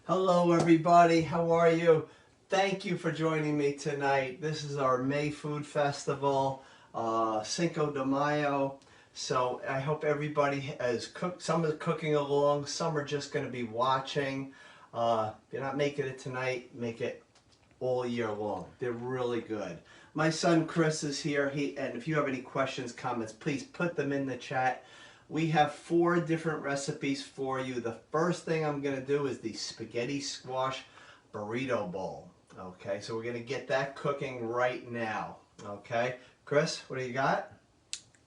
Hello everybody, how are you? Thank you for joining me tonight. This is our May Food Festival, Cinco de Mayo. So I hope everybody has cooked. Some are cooking along, some are just going to be watching. If you're not making it tonight, make it all year long. They're really good. My son Chris is here, and if you have any questions, comments, please put them in the chat. We have 4 different recipes for you. The first thing I'm going to do is the spaghetti squash burrito bowl. Okay, so we're going to get that cooking right now. Okay, Chris, what do you got?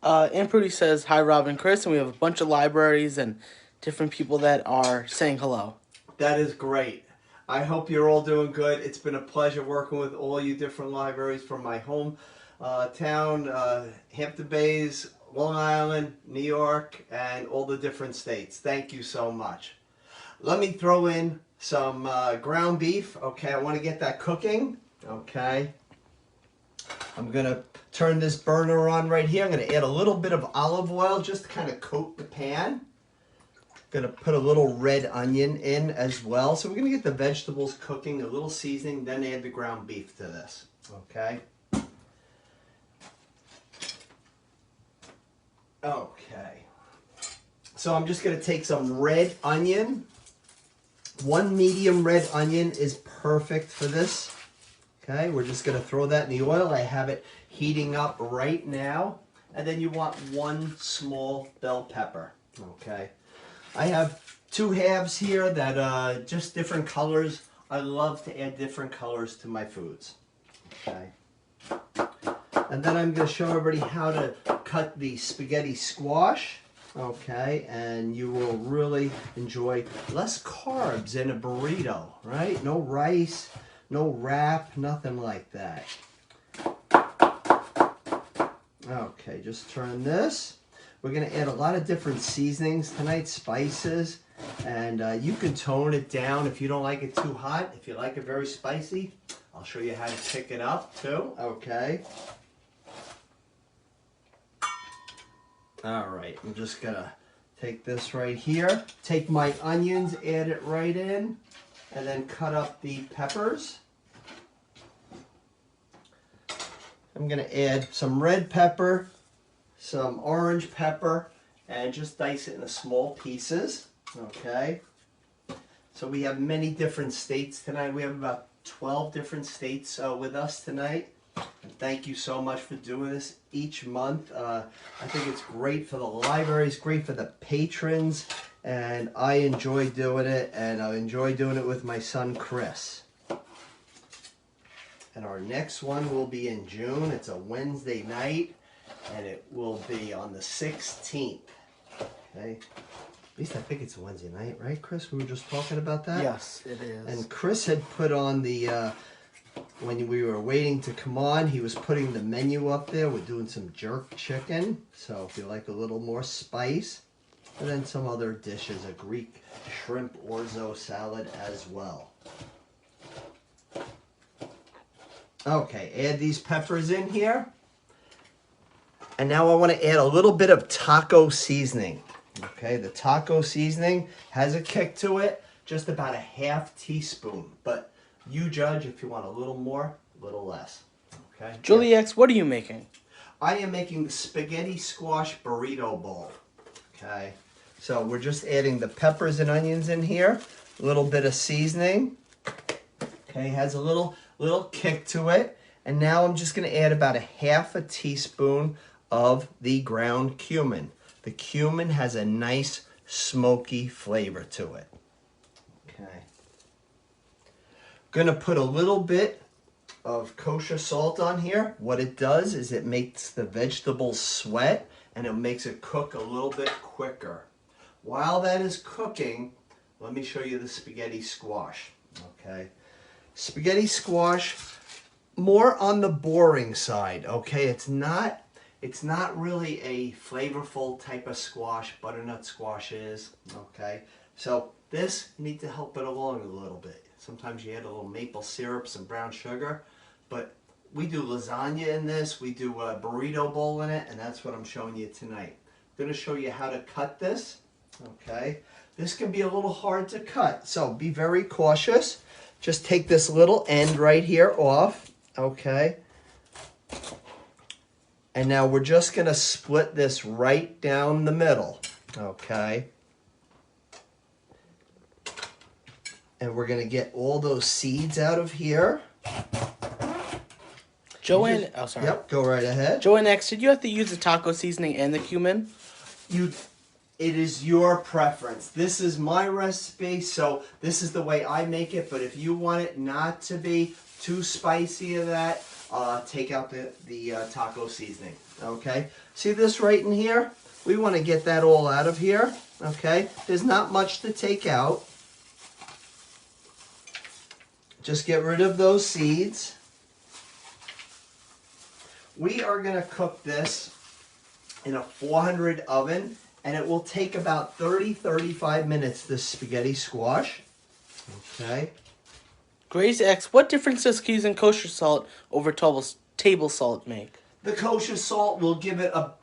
Aunt Prudy says, hi, Rob and Chris, and we have a bunch of libraries and different people that are saying hello. That is great. I hope you're all doing good. It's been a pleasure working with all you different libraries from my home town, Hampton Bays, Long Island, New York, and all the different states. Thank you so much. Let me throw in some ground beef. Okay, I want to get that cooking. Okay. I'm going to turn this burner on right here. I'm going to add a little bit of olive oil just to kind of coat the pan. Going to put a little red onion in as well. So we're going to get the vegetables cooking, a little seasoning, then add the ground beef to this. Okay. Okay. So I'm just going to take some red onion. 1 medium red onion is perfect for this. Okay, we're just going to throw that in the oil. I have it heating up right now. And then you want 1 small bell pepper. Okay. I have 2 halves here that just different colors. I love to add different colors to my foods. Okay. And then I'm going to show everybody how to cut the spaghetti squash. Okay, and you will really enjoy less carbs in a burrito, right? No rice, no wrap, nothing like that. Okay, just turn this. We're going to add a lot of different seasonings tonight, spices, and you can tone it down if you don't like it too hot. If you like it very spicy, I'll show you how to pick it up too. Okay. All right, I'm just going to take this right here, take my onions, add it right in, and then cut up the peppers. I'm going to add some red pepper, some orange pepper, and just dice it into small pieces. Okay. So we have many different states tonight. We have about 12 different states with us tonight. And thank you so much for doing this each month. I think it's great for the libraries, great for the patrons, and I enjoy doing it, and I enjoy doing it with my son Chris. And our next one will be in June. It's a Wednesday night, and it will be on the 16th. Okay. At least I think it's a Wednesday night, right, Chris? We were just talking about that? Yes, it is. And Chris had put on the, when we were waiting to come on, he was putting the menu up there. We're doing some jerk chicken. So if you like a little more spice. And then some other dishes, a Greek shrimp orzo salad as well. Okay, add these peppers in here. And now I want to add a little bit of taco seasoning. Okay, the taco seasoning has a kick to it, just about a ½ teaspoon. But you judge if you want a little more, a little less. Okay. Julie X, what are you making? I am making the spaghetti squash burrito bowl. Okay, so we're just adding the peppers and onions in here, a little bit of seasoning. Okay, has a little kick to it. And now I'm just going to add about a ½ teaspoon of the ground cumin. The cumin has a nice smoky flavor to it. Okay. Going to put a little bit of kosher salt on here. What it does is it makes the vegetables sweat and it makes it cook a little bit quicker. While that is cooking, let me show you the spaghetti squash. Okay. Spaghetti squash, more on the boring side, okay? It's not really a flavorful type of squash. Butternut squash is, okay? So this, you need to help it along a little bit. Sometimes you add a little maple syrup, some brown sugar, but we do lasagna in this. We do a burrito bowl in it, and that's what I'm showing you tonight. I'm going to show you how to cut this, okay? this can be a little hard to cut. So be very cautious. Just take this little end right here off, okay? And now we're just gonna split this right down the middle, okay? And we're gonna get all those seeds out of here. Joanne, oh sorry. Yep, go right ahead. Joanne X, did you have to use the taco seasoning and the cumin? It is your preference. This is my recipe, so this is the way I make it. But if you want it not to be too spicy of that, take out the taco seasoning. Okay. See this right in here? We want to get that all out of here. Okay. There's not much to take out. Just get rid of those seeds. We are going to cook this in a 400 oven, and it will take about 30-35 minutes, this spaghetti squash. Okay. Grace X, what difference does using kosher salt over table salt make? The kosher salt will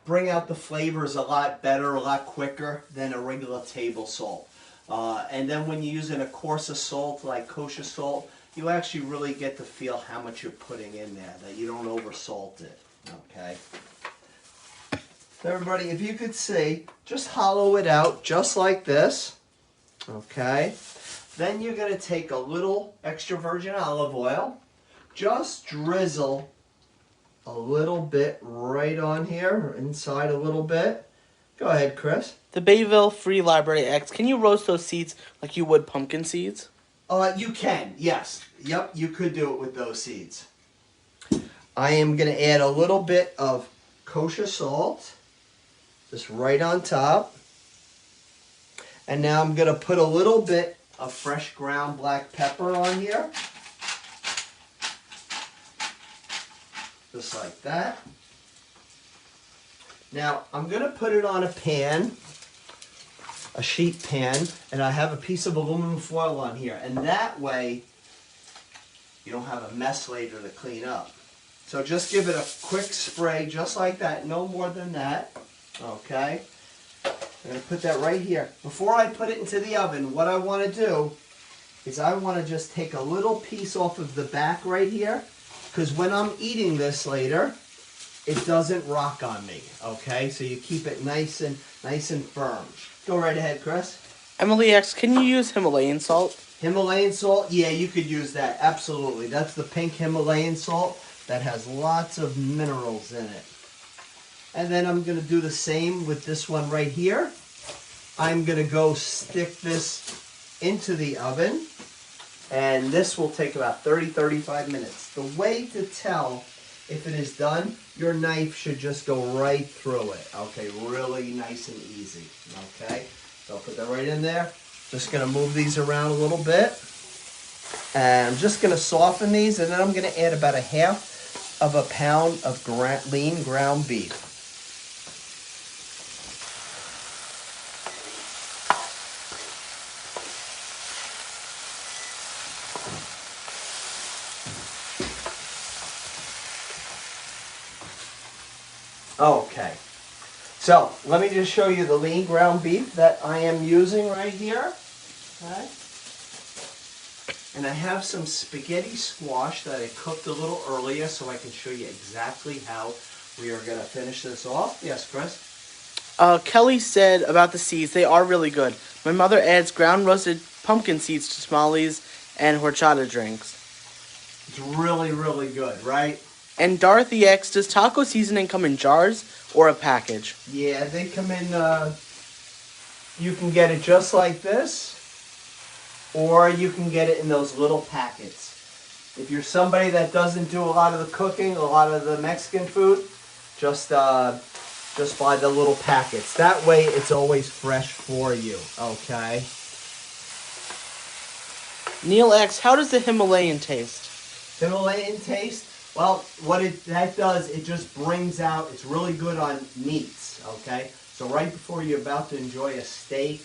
bring out the flavors a lot better, a lot quicker than a regular table salt. And then when you're using a coarser salt like kosher salt, you actually really get to feel how much you're putting in there, that you don't over salt it. Okay. So everybody, if you could see, just hollow it out just like this. Okay. Then you're going to take a little extra virgin olive oil. Just drizzle a little bit right on here, inside a little bit. Go ahead, Chris. The Bayville Free Library X, can you roast those seeds like you would pumpkin seeds? You can, yes. Yep, you could do it with those seeds. I am going to add a little bit of kosher salt, just right on top. And now I'm going to put a little bit of fresh ground black pepper on here. Just like that. Now, I'm going to put it on a pan, a sheet pan, and I have a piece of aluminum foil on here. And that way, you don't have a mess later to clean up. So just give it a quick spray, just like that, no more than that. Okay? I'm going to put that right here. Before I put it into the oven, what I want to do is I want to just take a little piece off of the back right here, because when I'm eating this later, it doesn't rock on me. Okay? So you keep it nice and firm. Go right ahead, Chris. Emily X, can you use Himalayan salt? Himalayan salt? Yeah, you could use that. Absolutely. That's the pink Himalayan salt that has lots of minerals in it. And then I'm going to do the same with this one right here. I'm going to go stick this into the oven. And this will take about 30-35 minutes. The way to tell if it is done, your knife should just go right through it. Okay, really nice and easy. Okay, so I'll put that right in there. Just going to move these around a little bit. And I'm just going to soften these, and then I'm going to add about a half of a pound of lean ground beef. Okay, so let me just show you the lean ground beef that I am using right here. Okay. And I have some spaghetti squash that I cooked a little earlier so I can show you exactly how we are going to finish this off. Yes, Chris? Kelly said about the seeds, they are really good. My mother adds ground roasted pumpkin seeds to tamales and horchata drinks. It's really, really good, right? And Dorothy X, does taco seasoning come in jars or a package? Yeah, they come in, you can get it just like this, or you can get it in those little packets. If you're somebody that doesn't do a lot of the cooking, a lot of the Mexican food, just buy the little packets. That way it's always fresh for you, okay? Neil X, how does the Himalayan taste? Himalayan taste? Well, that does, it just brings out, it's really good on meats, okay? So right before you're about to enjoy a steak,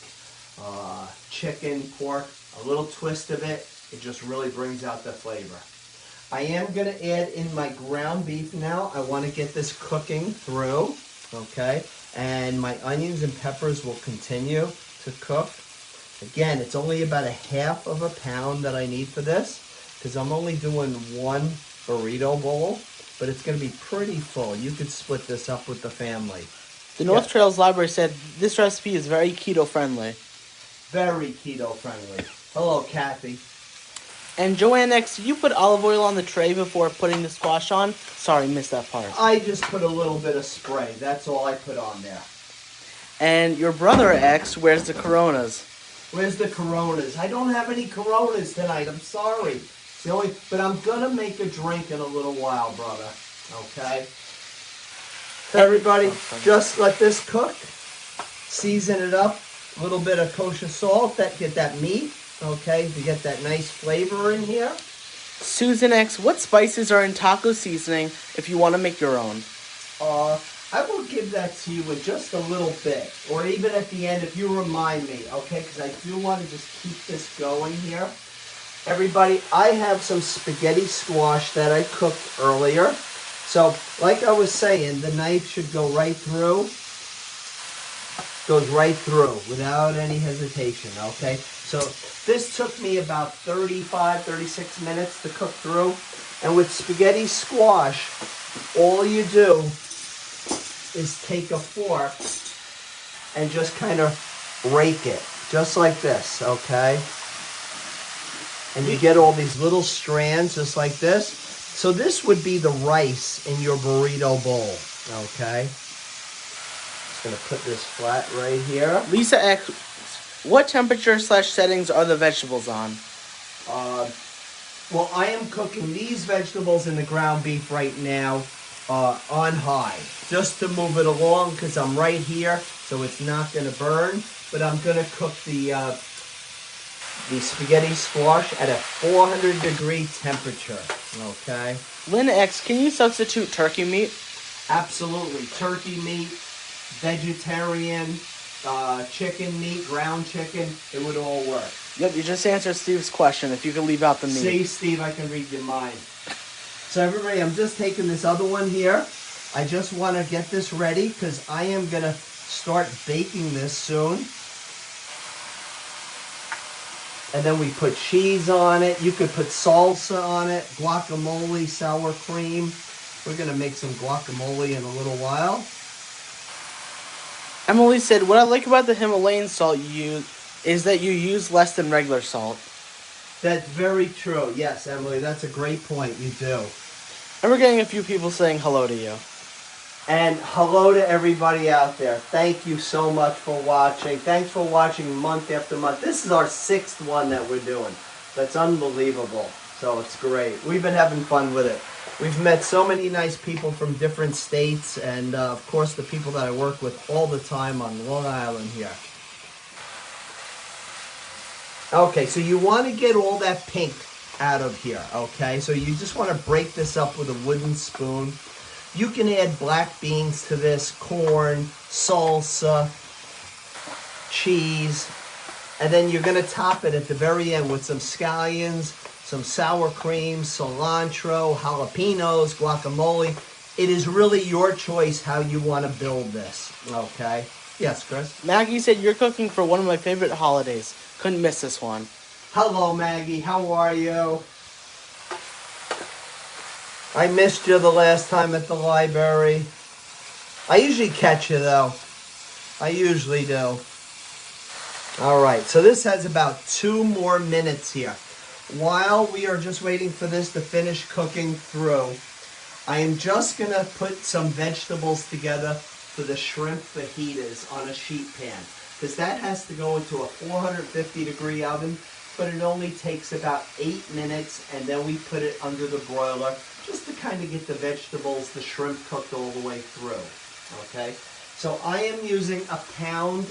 chicken, pork, a little twist of it, it just really brings out the flavor. I am going to add in my ground beef now. I want to get this cooking through, okay? And my onions and peppers will continue to cook. Again, it's only about a half of a pound that I need for this because I'm only doing one burrito bowl, but it's going to be pretty full. You could split this up with the family. The North Trails Library said this recipe is very keto friendly. Very keto friendly. Hello, Kathy. And Joanne X, did you put olive oil on the tray before putting the squash on? Sorry, missed that part. I just put a little bit of spray. That's all I put on there. And your brother X wears the Coronas. Where's the Coronas? I don't have any Coronas tonight. I'm sorry. It's the only, but I'm gonna make a drink in a little while, brother. Okay. Everybody, just let this cook. Season it up. A little bit of kosher salt. Get that meat. Okay, to get that nice flavor in here. Susan X, what spices are in taco seasoning if you want to make your own? I will give that to you in just a little bit, or even at the end if you remind me, okay? Because I do want to just keep this going here. Everybody, I have some spaghetti squash that I cooked earlier. So, like I was saying, the knife should go right through. Goes right through without any hesitation, okay? So, this took me about 35, 36 minutes to cook through. And with spaghetti squash, all you do is take a fork and just kind of rake it, just like this, okay? And you get all these little strands just like this. So this would be the rice in your burrito bowl, okay? Just gonna put this flat right here. Lisa X, what temperature / settings are the vegetables on? Well, I am cooking these vegetables and the ground beef right now on high, just to move it along because I'm right here, so it's not going to burn. But I'm going to cook the spaghetti squash at a 400-degree temperature. Okay. Lynn X, can you substitute turkey meat? Absolutely, turkey meat, vegetarian, chicken meat, ground chicken. It would all work. Yep, you just answered Steve's question. If you could leave out the meat. See, Steve, I can read your mind. So everybody, I'm just taking this other one here. I just want to get this ready because I am going to start baking this soon. And then we put cheese on it. You could put salsa on it, guacamole, sour cream. We're going to make some guacamole in a little while. Emily said, what I like about the Himalayan salt you use is that you use less than regular salt. That's very true. Yes, Emily, that's a great point. You do. And we're getting a few people saying hello to you. And hello to everybody out there. Thank you so much for watching. Thanks for watching month after month. This is our 6th one that we're doing. That's unbelievable. So it's great. We've been having fun with it. We've met so many nice people from different states and, of course, the people that I work with all the time on Long Island here. Okay, so you want to get all that pink out of here, okay? So you just want to break this up with a wooden spoon. You can add black beans to this, corn, salsa, cheese, and then you're going to top it at the very end with some scallions, some sour cream, cilantro, jalapenos, guacamole. It is really your choice how you want to build this, okay? Yes, Chris? Maggie said, you're cooking for one of my favorite holidays. Couldn't miss this one. Hello, Maggie. How are you? I missed you the last time at the library. I usually catch you, though. I usually do. All right, so this has about 2 more minutes here. While we are just waiting for this to finish cooking through, I am just going to put some vegetables together for the shrimp fajitas on a sheet pan. Because that has to go into a 450-degree oven, but it only takes about 8 minutes, and then we put it under the broiler just to kind of get the vegetables, the shrimp cooked all the way through. Okay? So I am using 1.5 pounds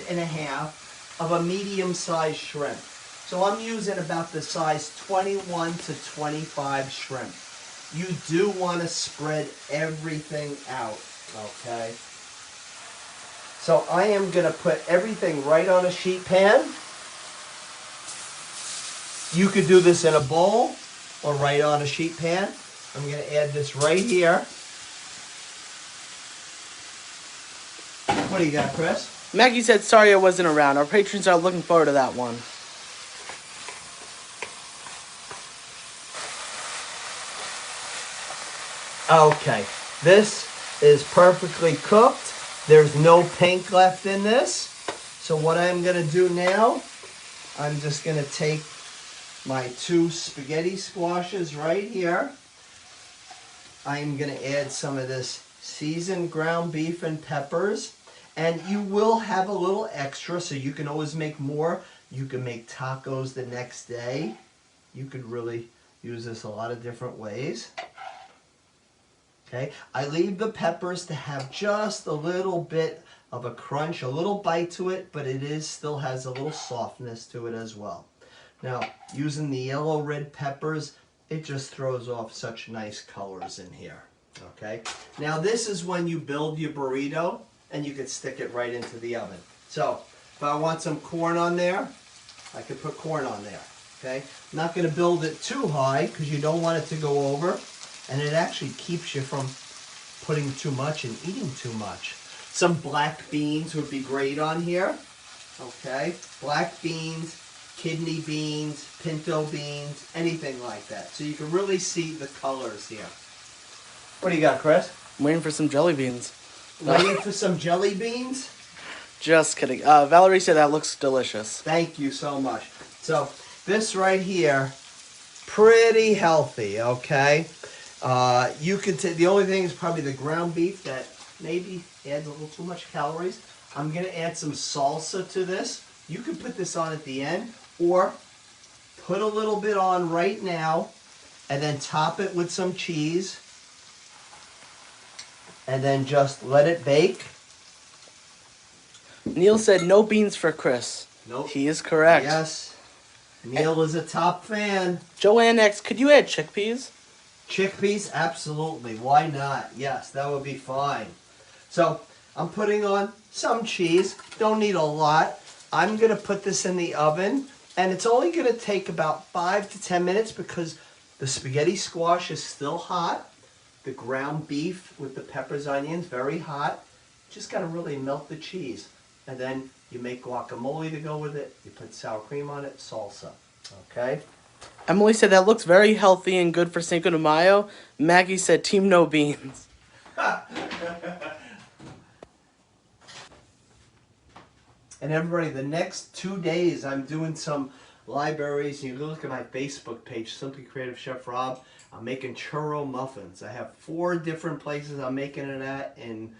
of a medium-sized shrimp. So I'm using about the size 21 to 25 shrimp. You do want to spread everything out, okay? So I am going to put everything right on a sheet pan. You could do this in a bowl or right on a sheet pan. I'm going to add this right here. What do you got, Chris? Maggie said, sorry I wasn't around. Our patrons are looking forward to that one. Okay, this is perfectly cooked. There's no pink left in this. So what I'm gonna do now, I'm just gonna take my 2 spaghetti squashes right here. I'm gonna add some of this seasoned ground beef and peppers. And you will have a little extra, so you can always make more. You can make tacos the next day. You could really use this a lot of different ways. Okay, I leave the peppers to have just a little bit of a crunch, a little bite to it, but still has a little softness to it as well. Now, using the yellow red peppers, it just throws off such nice colors in here. Okay, now this is when you build your burrito, and you could stick it right into the oven. So, if I want some corn on there, I could put corn on there. Okay, I'm not going to build it too high because you don't want it to go over. And it actually keeps you from putting too much and eating too much. Some black beans would be great on here. Okay, black beans, kidney beans, pinto beans, anything like that. So you can really see the colors here. What do you got, Chris? I'm waiting for some jelly beans. Waiting for some jelly beans? Just kidding. Valerie said that looks delicious. Thank you so much. So this right here, pretty healthy, okay? You could the only thing is probably the ground beef that maybe adds a little too much calories. I'm going to add some salsa to this. You could put this on at the end or put a little bit on right now and then top it with some cheese and then just let it bake. Neil said no beans for Chris. Nope. He is correct. Yes. Neil is a top fan. Joanne X, could you add chickpeas? Chickpeas? Absolutely. Why not? Yes, that would be fine. So I'm putting on some cheese. Don't need a lot. I'm going to put this in the oven, and it's only going to take about 5 to 10 minutes because the spaghetti squash is still hot. The ground beef with the peppers, onions, very hot. Just got to really melt the cheese. And then you make guacamole to go with it. You put sour cream on it, salsa. Okay? Emily said that looks very healthy and good for Cinco de Mayo. Maggie said team no beans. And everybody, the next 2 days I'm doing some libraries. You can look at my Facebook page, Simply Creative Chef Rob. I'm making churro muffins. I have 4 different places I'm making it at in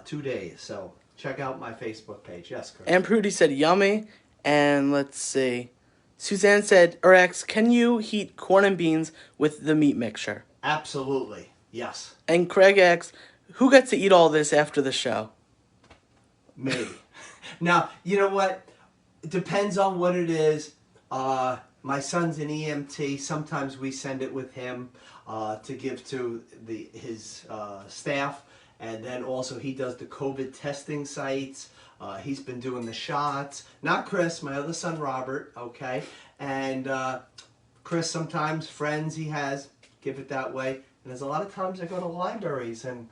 2 days. So check out my Facebook page. Yes, Chris. And Prudy said yummy. And let's see. Suzanne said, X, can you heat corn and beans with the meat mixture? Absolutely. Yes. And Craig X, who gets to eat all this after the show? Me. Now, you know what? It depends on what it is. My son's an EMT. Sometimes we send it with him to give to his staff. And then also he does the COVID testing sites. He's been doing the shots. Not Chris, my other son Robert, okay? And Chris, sometimes friends he has, give it that way. And there's a lot of times I go to libraries and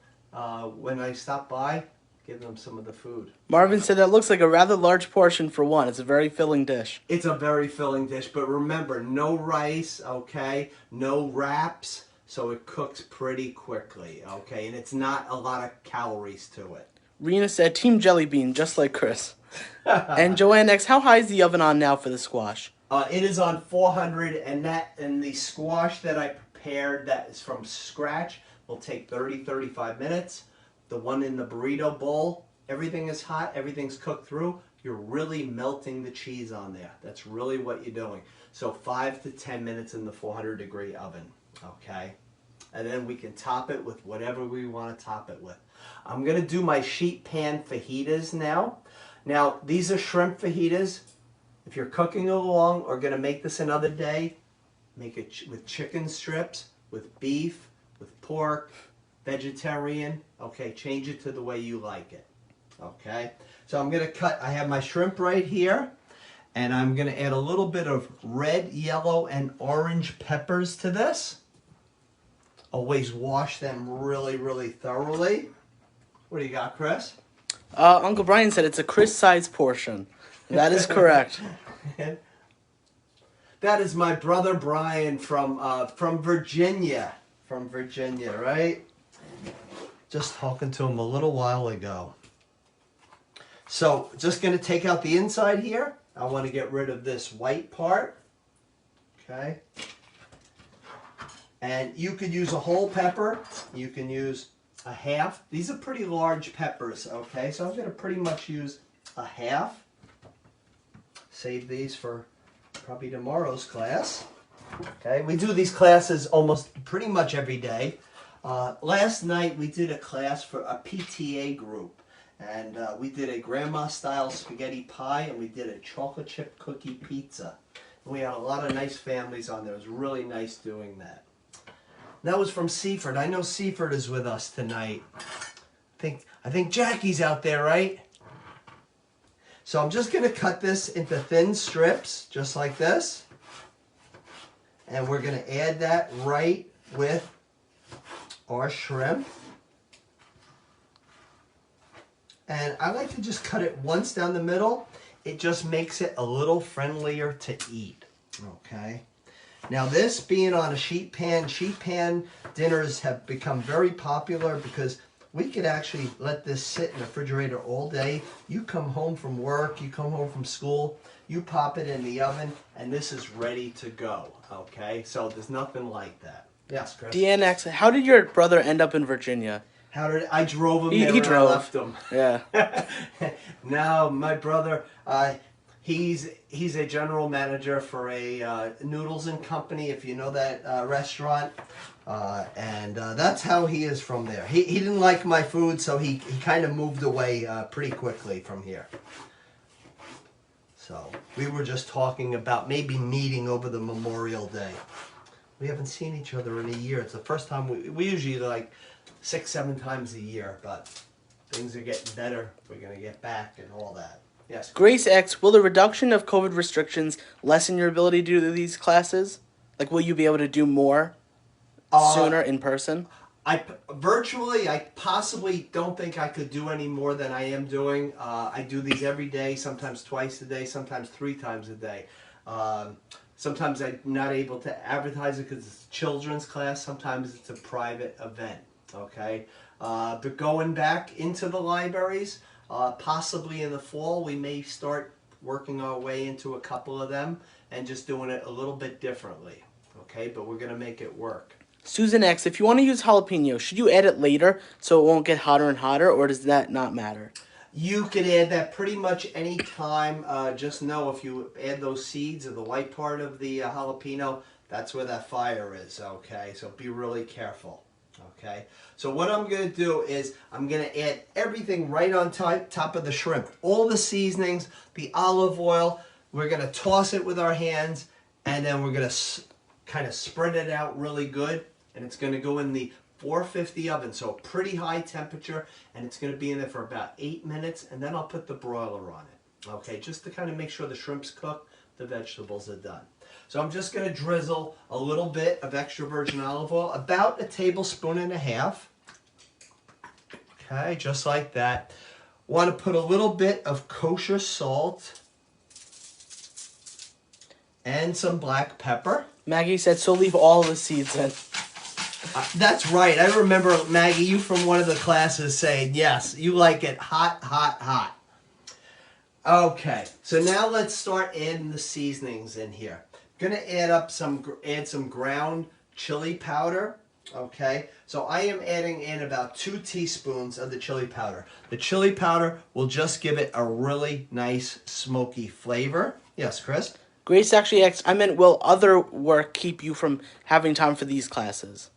when I stop by, give them some of the food. Marvin said that looks like a rather large portion for one. It's a very filling dish. It's a very filling dish, but remember, no rice, okay? No wraps, so it cooks pretty quickly, okay? And it's not a lot of calories to it. Rena said team jelly bean, just like Chris. And Joanne X, how high is the oven on now for the squash? It is on 400, and the squash that I prepared that is from scratch will take 30-35 minutes. The one in the burrito bowl, everything is hot, everything's cooked through. You're really melting the cheese on there. That's really what you're doing. So 5 to 10 minutes in the 400-degree oven, okay? And then we can top it with whatever we want to top it with. I'm going to do my sheet pan fajitas now. Now, these are shrimp fajitas. If you're cooking along or going to make this another day, make it with chicken strips, with beef, with pork, vegetarian. Okay, change it to the way you like it. Okay, so I'm going to cut, I have my shrimp right here, and I'm going to add a little bit of red, yellow, and orange peppers to this. Always wash them really, really thoroughly. What do you got, Chris? Uncle Brian said it's a Chris-sized portion. That is correct. That is my brother Brian from Virginia. From Virginia, right? just talking to him a little while ago. So just going to take out the inside here. I want to get rid of this white part. Okay. And you could use a whole pepper. You can use a half. These are pretty large peppers, okay? So I'm going to pretty much use a half. Save these for probably tomorrow's class. Okay, we do these classes almost pretty much every day. Last night we did a class for a PTA group. And we did a grandma-style spaghetti pie, and we did a chocolate chip cookie pizza. And we had a lot of nice families on there. It was really nice doing that. That was from Seaford. I know Seaford is with us tonight. I think Jackie's out there, right? So I'm just going to cut this into thin strips, just like this. And we're going to add that right with our shrimp. And I like to just cut it once down the middle. It just makes it a little friendlier to eat. Okay. Now this being on a sheet pan dinners have become very popular because we could actually let this sit in the refrigerator all day. You come home from work, you come home from school, you pop it in the oven, and this is ready to go. Okay. So there's nothing like that. Yes, Chris? DNX, how did your brother end up in Virginia? How did I drove him there He and drove. I left him. Yeah. No, my brother, he's a general manager for a Noodles and Company, if you know that restaurant. And that's how he is from there. He didn't like my food, so he kind of moved away pretty quickly from here. So we were just talking about maybe meeting over the Memorial Day. We haven't seen each other in a year. It's the first time we usually like 6-7 times a year, but things are getting better. We're going to get back and all that. Yes. Grace X, will the reduction of COVID restrictions lessen your ability to do these classes? Like, will you be able to do more sooner in person? Virtually, I possibly don't think I could do any more than I am doing. I do these every day, sometimes twice a day, sometimes 3 times a day. Sometimes I'm not able to advertise it because it's a children's class. Sometimes it's a private event. Okay, but going back into the libraries, possibly in the fall, we may start working our way into a couple of them and just doing it a little bit differently. Okay, but we're going to make it work. Susan X, if you want to use jalapeno, should you add it later so it won't get hotter and hotter, or does that not matter? You can add that pretty much any time. Just know if you add those seeds or the white part of the jalapeno, that's where that fire is. Okay, so be really careful. Okay, so what I'm going to do is I'm going to add everything right on top of the shrimp. All the seasonings, the olive oil, we're going to toss it with our hands, and then we're going to kind of spread it out really good, and it's going to go in the 450 oven, so pretty high temperature, and it's going to be in there for about 8 minutes, and then I'll put the broiler on it. Okay, just to kind of make sure the shrimp's cooked, the vegetables are done. So I'm just going to drizzle a little bit of extra virgin olive oil, about 1.5 tablespoons. Okay, just like that. Want to put a little bit of kosher salt and some black pepper. Maggie said, so leave all the seeds in. That's right. I remember, Maggie, you from one of the classes saying, yes, you like it hot, hot, hot. Okay, so now let's start adding the seasonings in here. I'm going to add some ground chili powder. Okay, so I am adding in about 2 teaspoons of the chili powder. The chili powder will just give it a really nice smoky flavor. Yes, Chris? Grace actually asks, I meant, will other work keep you from having time for these classes?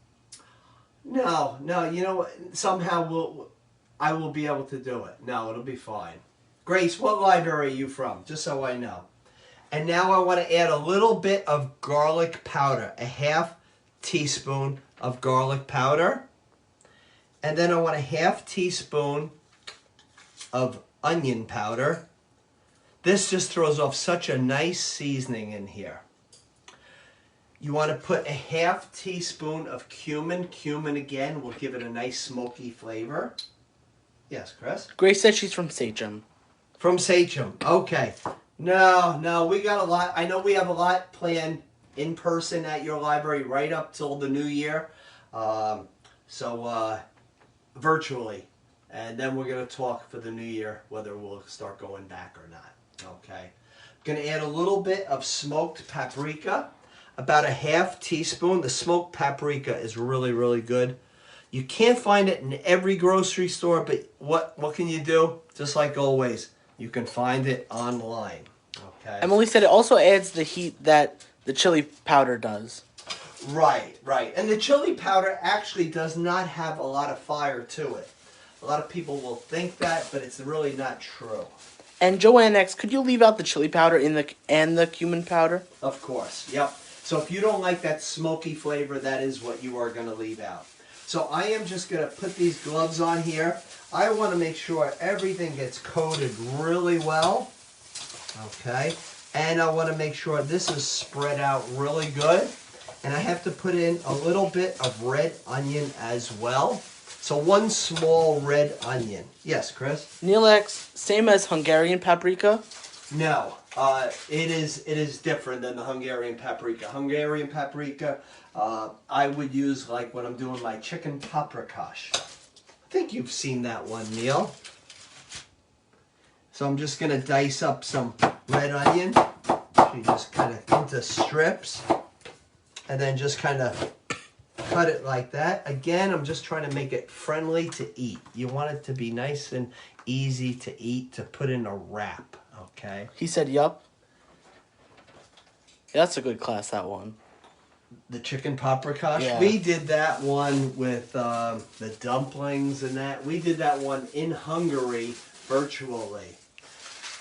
No, you know what? Somehow I will be able to do it. No, it'll be fine. Grace, what library are you from? Just so I know. And now I want to add a little bit of garlic powder, 1/2 teaspoon of garlic powder. And then I want 1/2 teaspoon of onion powder. This just throws off such a nice seasoning in here. You want to put 1/2 teaspoon of cumin. Cumin, again, will give it a nice smoky flavor. Yes, Chris? Grace said she's from Sachem. From Sachem. Okay. No, we got a lot. I know we have a lot planned in person at your library right up till the new year. So virtually. And then we're going to talk for the new year whether we'll start going back or not. Okay. Going to add a little bit of smoked paprika, about a half teaspoon. The smoked paprika is really, really good. You can't find it in every grocery store, but what can you do? Just like always, you can find it online. Okay. Emily said it also adds the heat that the chili powder does. Right, right. And the chili powder actually does not have a lot of fire to it. A lot of people will think that, but it's really not true. And Joanne X, could you leave out the chili powder and the cumin powder? Of course, yep. So if you don't like that smoky flavor, that is what you are going to leave out. So I am just going to put these gloves on here. I want to make sure everything gets coated really well. Okay. And I want to make sure this is spread out really good. And I have to put in a little bit of red onion as well. So 1 small red onion. Yes, Chris? Neil X, same as Hungarian paprika? No, it is different than the Hungarian paprika. Hungarian paprika, I would use like when I'm doing my chicken paprikash. I think you've seen that one, Neil. So I'm just going to dice up some red onion. You just kind of into strips. And then just kind of cut it like that. Again, I'm just trying to make it friendly to eat. You want it to be nice and easy to eat, to put in a wrap, okay? He said, yup. Yeah, that's a good class, that one. The chicken paprikash. Yeah. We did that one with the dumplings and that. We did that one in Hungary virtually.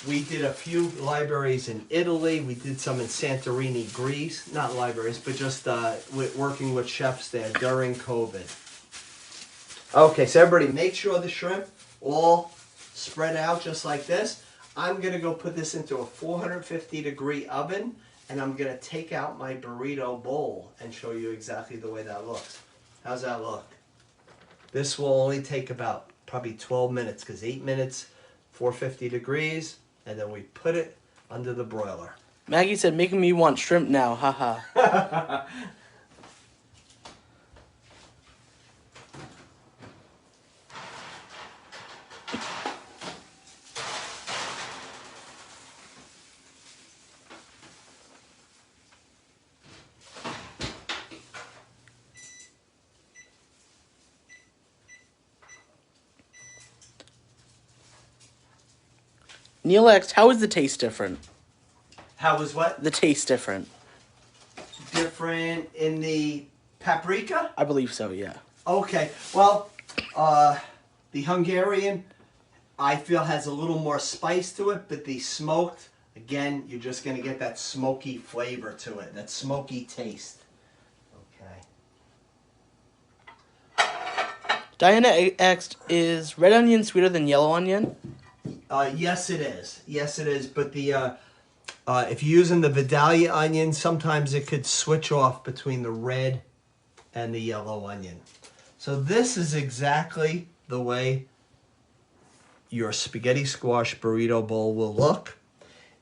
We did a few libraries in Italy. We did some in Santorini, Greece. Not libraries, but just working with chefs there during COVID. Okay, so everybody make sure the shrimp all spread out just like this. I'm going to go put this into a 450-degree oven, and I'm going to take out my burrito bowl and show you exactly the way that looks. How's that look? This will only take about probably 12 minutes, because 8 minutes, 450 degrees. And then we put it under the broiler. Maggie said, making me want shrimp now, haha. Neil X, how is the taste different? How was what? The taste different. Different in the paprika? I believe so, yeah. Okay, well, the Hungarian, I feel, has a little more spice to it, but the smoked, again, you're just going to get that smoky flavor to it, that smoky taste. Okay. Diana X, is red onion sweeter than yellow onion? Yes, it is. Yes, it is. But the if you're using the Vidalia onion, sometimes it could switch off between the red and the yellow onion. So this is exactly the way your spaghetti squash burrito bowl will look.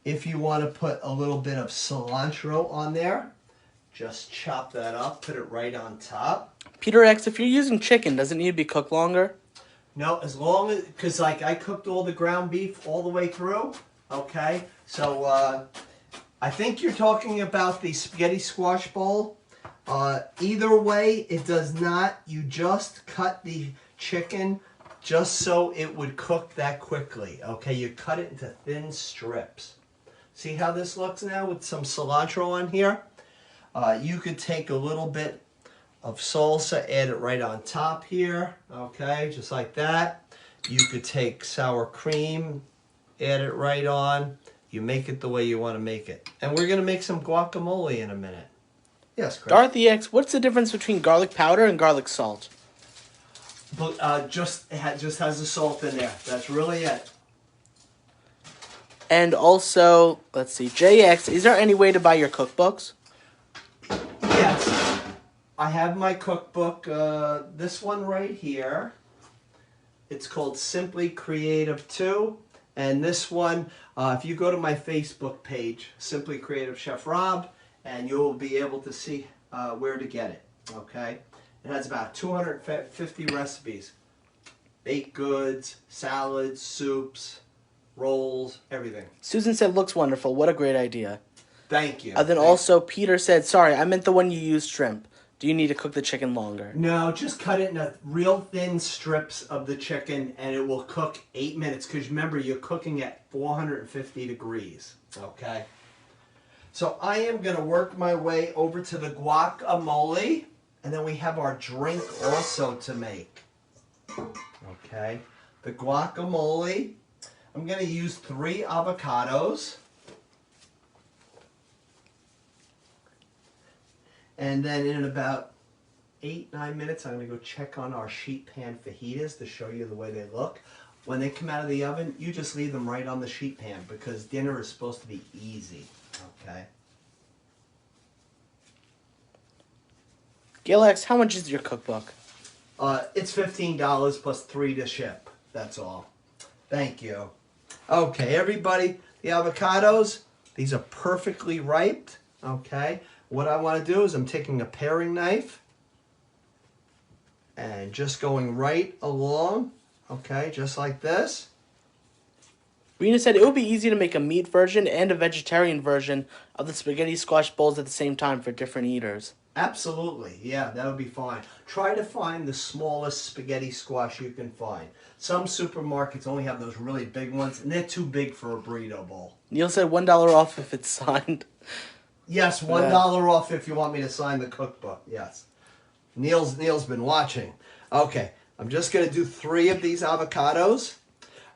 If you want to put a little bit of cilantro on there, just chop that up, put it right on top. Peter X, if you're using chicken, does it need to be cooked longer? No, as long as, because like I cooked all the ground beef all the way through, okay? So I think you're talking about the spaghetti squash bowl. Either way, it does not, you just cut the chicken just so it would cook that quickly, okay? You cut it into thin strips. See how this looks now with some cilantro on here? You could take a little bit of salsa, add it right on top here, okay, just like that. You could take sour cream, add it right on. You make it the way you want to make it. And we're going to make some guacamole in a minute. Yes, Chris? Dorothy X, what's the difference between garlic powder and garlic salt? But just has the salt in there. That's really it. And also, let's see, JX, is there any way to buy your cookbooks? Yes. I have my cookbook, this one right here. It's called Simply Creative 2. And this one, if you go to my Facebook page, Simply Creative Chef Rob, and you'll be able to see where to get it, okay? It has about 250 recipes. baked goods, salads, soups, rolls, everything. Susan said, looks wonderful. What a great idea. Thank you. And then also Peter said, sorry, I meant the one you used shrimp. Do you need to cook the chicken longer? No, just cut it in real thin strips of the chicken, and it will cook 8 minutes. Because remember, you're cooking at 450 degrees. Okay. So I am going to work my way over to the guacamole, and then we have our drink also to make. Okay. The guacamole, I'm going to use 3 avocados. And then in about 8-9 minutes, I'm going to go check on our sheet pan fajitas to show you the way they look. When they come out of the oven, you just leave them right on the sheet pan because dinner is supposed to be easy. Okay. Gail X, how much is your cookbook? It's $15 plus 3 to ship. That's all. Thank you. Okay, everybody, the avocados, these are perfectly ripe. Okay. What I want to do is I'm taking a paring knife and just going right along, okay, just like this. Rena said it would be easy to make a meat version and a vegetarian version of the spaghetti squash bowls at the same time for different eaters. Absolutely, yeah, that would be fine. Try to find the smallest spaghetti squash you can find. Some supermarkets only have those really big ones, and they're too big for a burrito bowl. Neil said $1 off if it's signed. Yes, $1 off if you want me to sign the cookbook. Yes. Neil's been watching. Okay, I'm just going to do 3 of these avocados.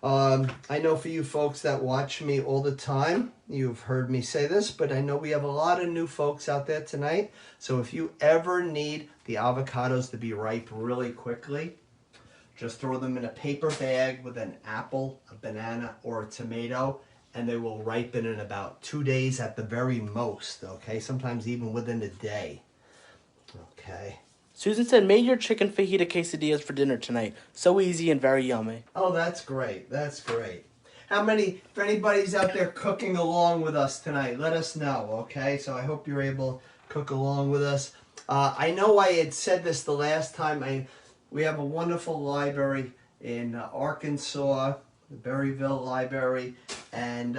I know for you folks that watch me all the time, you've heard me say this, but I know we have a lot of new folks out there tonight. So if you ever need the avocados to be ripe really quickly, just throw them in a paper bag with an apple, a banana, or a tomato, and they will ripen in about 2 days at the very most, okay? Sometimes even within a day. Okay. Susan said, made your chicken fajita quesadillas for dinner tonight. So easy and very yummy. Oh, that's great. That's great. If anybody's out there cooking along with us tonight, let us know, okay? So I hope you're able to cook along with us. I know I had said this the last time. We have a wonderful library in Arkansas, the Berryville Library, and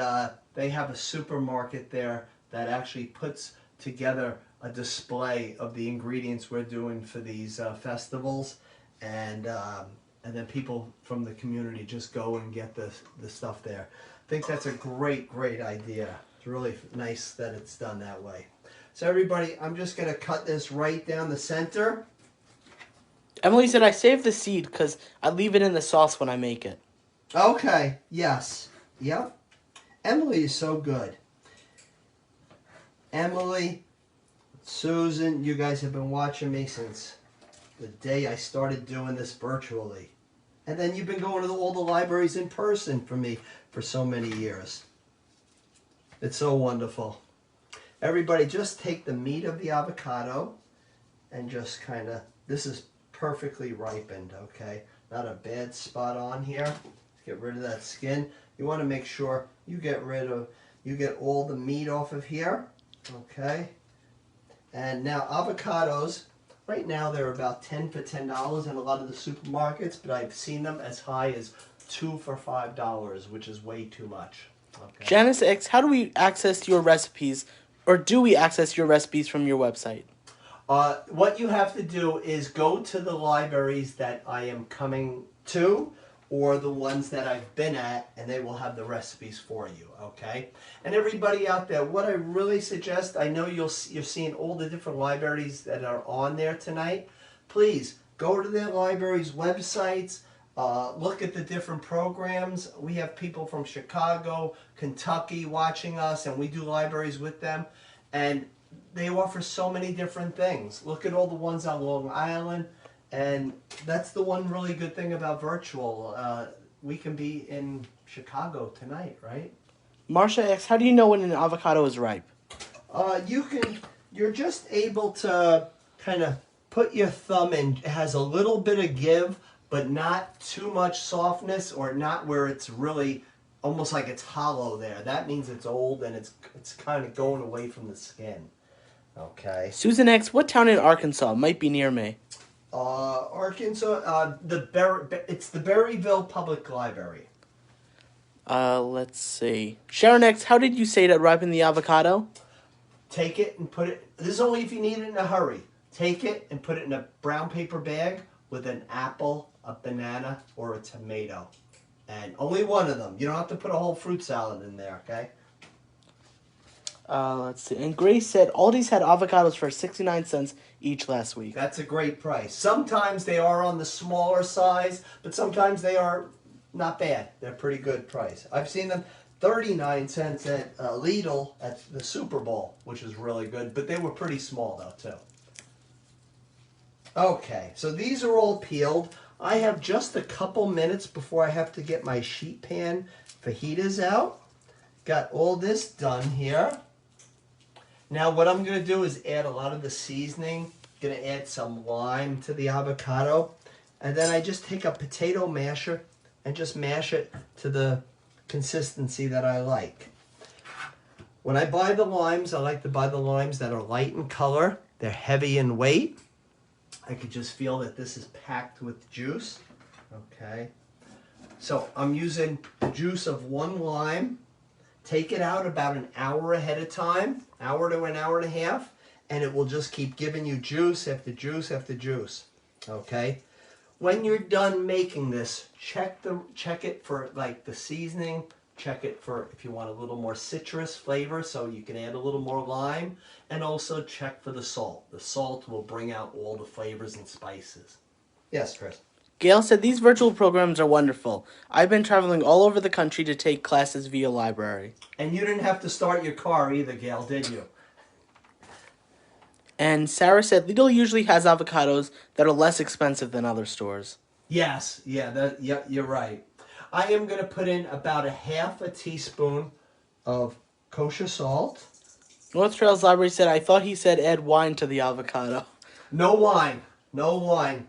they have a supermarket there that actually puts together a display of the ingredients we're doing for these festivals, and then people from the community just go and get the stuff there. I think that's a great idea. It's really nice that it's done that way. So everybody, I'm just going to cut this right down the center. Emily said, I saved the seed because I leave it in the sauce when I make it. Okay, yes. Yep. Emily is so good. Emily, Susan, you guys have been watching me since the day I started doing this virtually. And then you've been going to all the libraries in person for me for so many years. It's so wonderful. Everybody, just take the meat of the avocado and just kind of, this is perfectly ripened, okay? Not a bad spot on here. Get rid of that skin. You want to make sure you get all the meat off of here, okay? And now avocados, right now they're about 10 for $10 in a lot of the supermarkets, but I've seen them as high as 2 for $5, which is way too much. Okay. Janice X, how do we access your recipes, or do we access your recipes from your website? What you have to do is go to the libraries that I am coming to, or the ones that I've been at, and they will have the recipes for you, okay? And everybody out there, what I really suggest, I know you're seeing all the different libraries that are on there tonight. Please, go to their libraries' websites, look at the different programs. We have people from Chicago, Kentucky watching us, and we do libraries with them. And they offer so many different things. Look at all the ones on Long Island. And that's the one really good thing about virtual. We can be in Chicago tonight, right? Marsha X, how do you know when an avocado is ripe? You're just able to kind of put your thumb in. It has a little bit of give, but not too much softness, or not where it's really almost like it's hollow there. That means it's old and it's kind of going away from the skin. Okay. Susan X, what town in Arkansas might be near me? Arkansas, it's the Berryville Public Library. Let's see. Sharon X, how did you say to ripen the avocado? Take it and put it, this is only if you need it in a hurry. Take it and put it in a brown paper bag with an apple, a banana, or a tomato. And only one of them. You don't have to put a whole fruit salad in there, okay? Let's see. And Grace said Aldi's had avocados for 69 cents each last week. That's a great price. Sometimes they are on the smaller size, but sometimes they are not bad. They're pretty good price. I've seen them 39 cents at Lidl at the Super Bowl, which is really good, but they were pretty small though, too. Okay, so these are all peeled. I have just a couple minutes before I have to get my sheet pan fajitas out. Got all this done here. Now what I'm going to do is add a lot of the seasoning. Going to add some lime to the avocado. And then I just take a potato masher and just mash it to the consistency that I like. When I buy the limes, I like to buy the limes that are light in color. They're heavy in weight. I could just feel that this is packed with juice. Okay. So I'm using the juice of one lime. Take it out about an hour ahead of time, hour to an hour and a half, and it will just keep giving you juice after juice after juice. Okay. When you're done making this, check it for like the seasoning. Check it for if you want a little more citrus flavor, so you can add a little more lime. And also check for the salt. The salt will bring out all the flavors and spices. Yes, Chris? Gail said these virtual programs are wonderful. I've been traveling all over the country to take classes via library. And you didn't have to start your car either, Gail, did you? And Sarah said Lidl usually has avocados that are less expensive than other stores. Yes, yeah, you're right. I am going to put in about a half a teaspoon of kosher salt. North Trails Library said, I thought he said add wine to the avocado. No wine. No wine.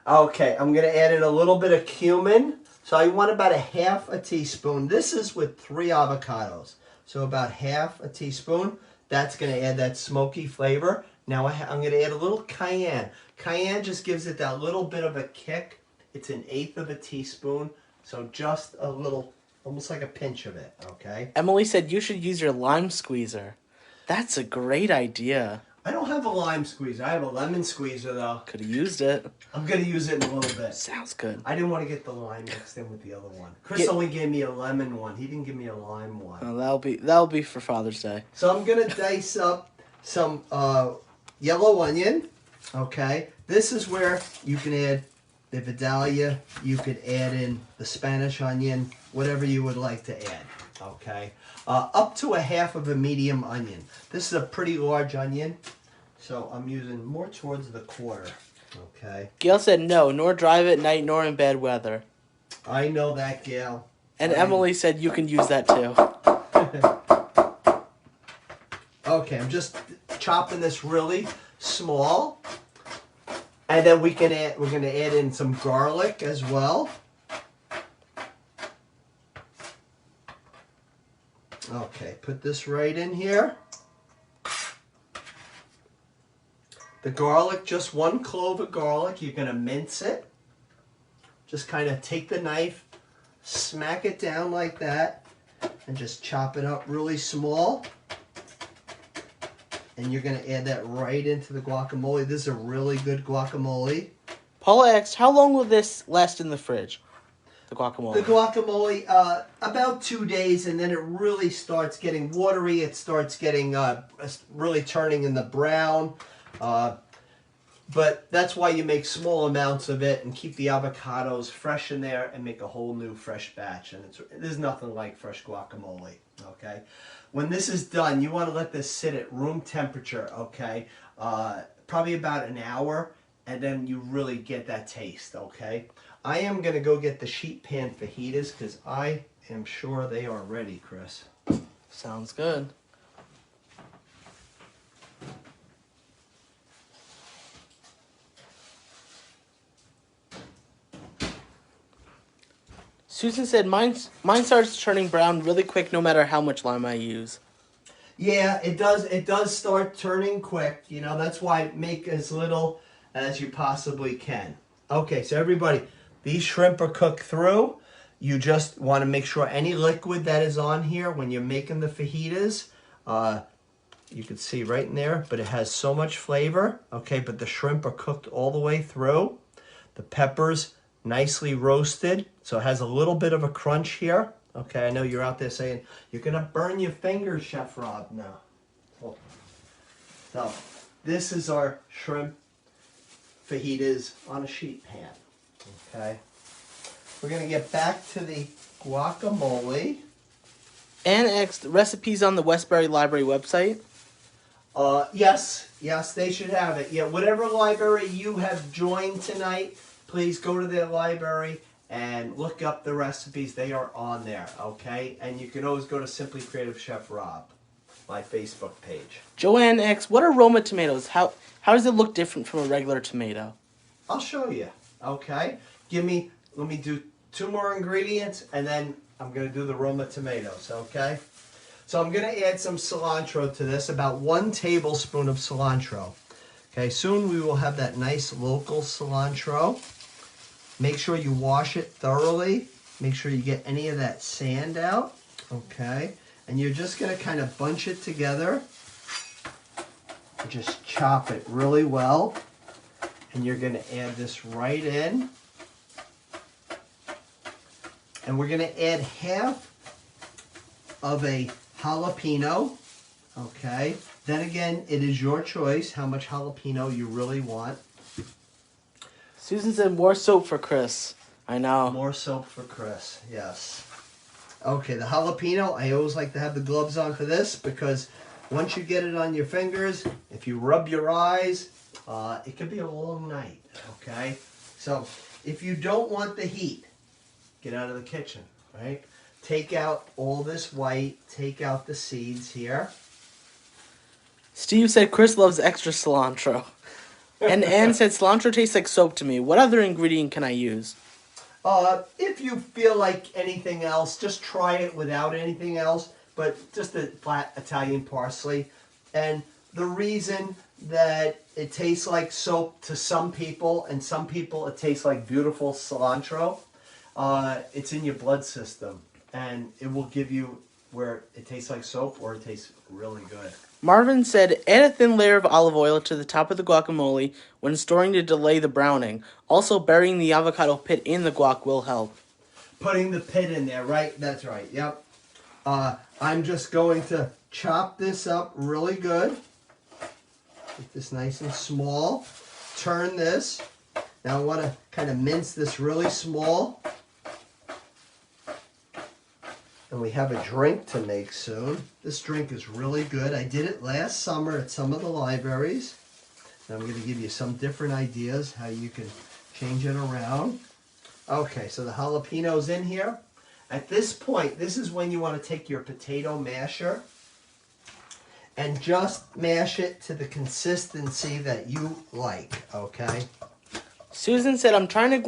Okay, I'm going to add in a little bit of cumin. So I want about a half a teaspoon. This is with 3 avocados. So about half a teaspoon. That's going to add that smoky flavor. Now I'm going to add a little cayenne. Cayenne just gives it that little bit of a kick. It's 1/8 of a teaspoon. So just a little, almost like a pinch of it, okay? Emily said you should use your lime squeezer. That's a great idea. I don't have a lime squeezer. I have a lemon squeezer, though. Could have used it. I'm going to use it in a little bit. Sounds good. I didn't want to get the lime mixed in with the other one. Chris only gave me a lemon one. He didn't give me a lime one. Oh, that'll be for Father's Day. So I'm going to dice up some yellow onion, okay? This is where you can add the Vidalia. You could add in the Spanish onion, whatever you would like to add, okay? Up to a half of a medium onion. This is a pretty large onion, so I'm using more towards the quarter, okay? Gail said no, nor drive at night nor in bad weather. I know that, Gail. And Emily said you can use that too. Okay, I'm just chopping this really small. And then we're going to add in some garlic as well. Okay, put this right in here. The garlic, just 1 clove of garlic. You're going to mince it. Just kind of take the knife, smack it down like that, and just chop it up really small. And you're going to add that right into the guacamole. This is a really good guacamole. Paula asked, how long will this last in the fridge? The guacamole. The guacamole, about 2 days, and then it really starts getting watery. It starts getting, really turning in the brown. But that's why you make small amounts of it and keep the avocados fresh in there and make a whole new fresh batch. And there's nothing like fresh guacamole, okay? When this is done, you want to let this sit at room temperature, okay? Probably about an hour, and then you really get that taste, okay? I am going to go get the sheet pan fajitas because I am sure they are ready, Chris. Sounds good. Susan said, mine starts turning brown really quick no matter how much lime I use. Yeah, it does start turning quick. You know, that's why make as little as you possibly can. Okay, so everybody, these shrimp are cooked through. You just want to make sure any liquid that is on here when you're making the fajitas, you can see right in there, but it has so much flavor. Okay, but the shrimp are cooked all the way through. The peppers nicely roasted, so it has a little bit of a crunch here. Okay, I know you're out there saying, you're going to burn your fingers, Chef Rob. No. So, this is our shrimp fajitas on a sheet pan. Okay. We're going to get back to the guacamole. Ann asked recipes on the Westbury Library website. Yes, they should have it. Yeah, whatever library you have joined tonight, please go to their library and look up the recipes. They are on there, okay? And you can always go to Simply Creative Chef Rob, my Facebook page. Joanne asks, what are Roma tomatoes? How does it look different from a regular tomato? I'll show you, okay? Let me do 2 more ingredients, and then I'm going to do the Roma tomatoes, okay? So I'm going to add some cilantro to this, about 1 tablespoon of cilantro. Okay, soon we will have that nice local cilantro. Make sure you wash it thoroughly. Make sure you get any of that sand out, okay? And you're just going to kind of bunch it together. Just chop it really well. And you're going to add this right in. And we're going to add half of a jalapeno, okay? Then again, it is your choice how much jalapeno you really want. Susan said more soap for Chris. I know. More soap for Chris, yes. Okay, the jalapeno, I always like to have the gloves on for this because once you get it on your fingers, if you rub your eyes, it could be a long night, okay? So if you don't want the heat, get out of the kitchen, right? Take out all this white, take out the seeds here. Steve said Chris loves extra cilantro. And Ann said cilantro tastes like soap to me. What other ingredient can I use? If you feel like anything else, just try it without anything else, but just a flat Italian parsley. And the reason that it tastes like soap to some people, and some people it tastes like beautiful cilantro, it's in your blood system. And it will give you where it tastes like soap or it tastes really good. Marvin said, add a thin layer of olive oil to the top of the guacamole when storing to delay the browning. Also, burying the avocado pit in the guac will help. Putting the pit in there, right? That's right, yep. I'm just going to chop this up really good. Get this nice and small. Turn this. Now I want to kind of mince this really small. And we have a drink to make soon. This drink is really good. I did it last summer at some of the libraries. And I'm going to give you some different ideas how you can change it around. Okay, so the jalapeno's in here. At this point, this is when you want to take your potato masher and just mash it to the consistency that you like, okay? Susan said, I'm trying to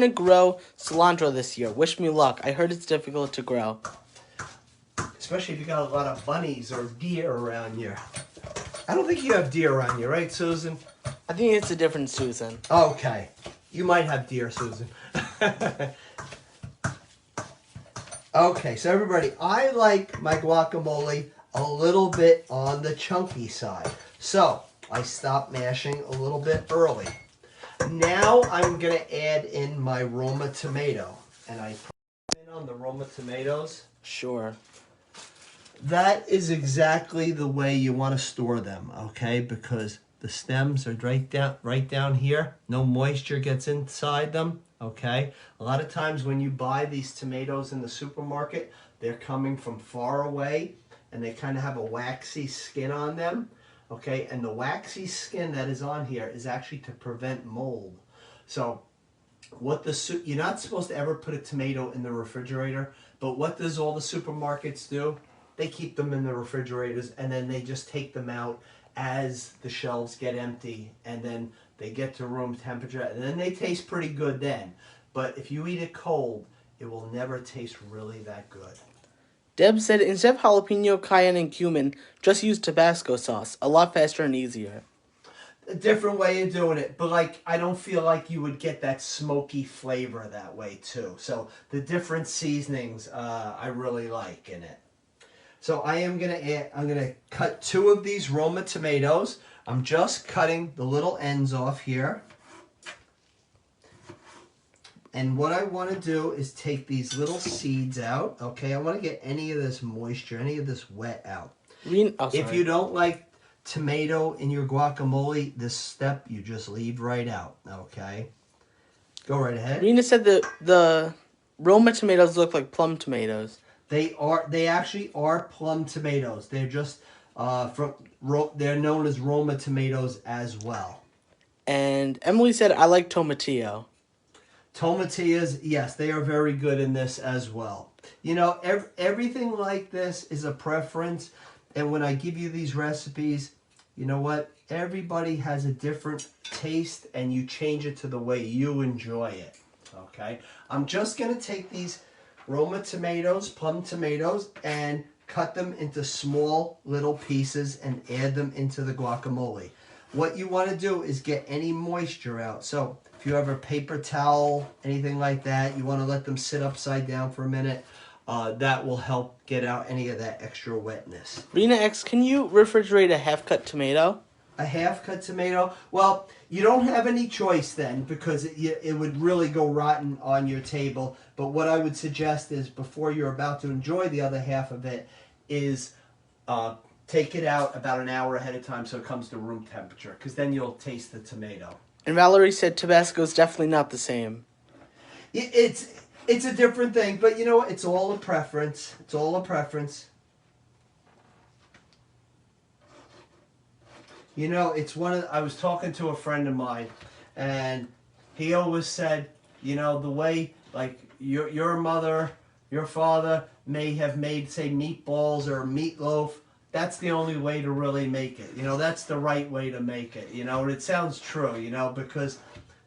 grow cilantro this year. Wish me luck. I heard it's difficult to grow. Especially if you got a lot of bunnies or deer around you. I don't think you have deer around you, right, Susan? I think it's a different Susan. Okay. You might have deer, Susan. Okay, so everybody, I like my guacamole a little bit on the chunky side. So, I stopped mashing a little bit early. Now I'm going to add in my Roma tomato. And I put in on the Roma tomatoes. Sure. That is exactly the way you want to store them, okay? Because the stems are right down here. No moisture gets inside them, okay? A lot of times when you buy these tomatoes in the supermarket, they're coming from far away and they kind of have a waxy skin on them. Okay, and the waxy skin that is on here is actually to prevent mold. So, you're not supposed to ever put a tomato in the refrigerator, but what does all the supermarkets do? They keep them in the refrigerators and then they just take them out as the shelves get empty and then they get to room temperature and then they taste pretty good then. But if you eat it cold, it will never taste really that good. Deb said, instead of jalapeno, cayenne, and cumin, just use Tabasco sauce. A lot faster and easier. A different way of doing it, but like I don't feel like you would get that smoky flavor that way too. So the different seasonings I really like in it. So I'm gonna cut 2 of these Roma tomatoes. I'm just cutting the little ends off here. And what I want to do is take these little seeds out. Okay, I want to get any of this moisture, any of this wet out. If you don't like tomato in your guacamole, this step you just leave right out. Okay, go right ahead. Rena said the Roma tomatoes look like plum tomatoes. They actually are plum tomatoes. They're just they're known as Roma tomatoes as well. And Emily said I like tomatillo. Tomatillas, yes, they are very good in this as well. You know, everything like this is a preference. And when I give you these recipes, you know what? Everybody has a different taste and you change it to the way you enjoy it. Okay? I'm just going to take these Roma tomatoes, plum tomatoes, and cut them into small little pieces and add them into the guacamole. What you want to do is get any moisture out. So if you have a paper towel, anything like that, you want to let them sit upside down for a minute. That will help get out any of that extra wetness. Rena X, can you refrigerate a half-cut tomato? A half-cut tomato? Well, you don't have any choice then because it would really go rotten on your table. But what I would suggest is before you're about to enjoy the other half of it is take it out about an hour ahead of time so it comes to room temperature because then you'll taste the tomato. And Valerie said Tabasco's definitely not the same. It's a different thing, but you know what? It's all a preference. It's all a preference. You know, it's I was talking to a friend of mine, and he always said, you know, the way, like, your mother, your father may have made, say, meatballs or meatloaf, that's the only way to really make it. You know, that's the right way to make it, you know, and it sounds true, you know, because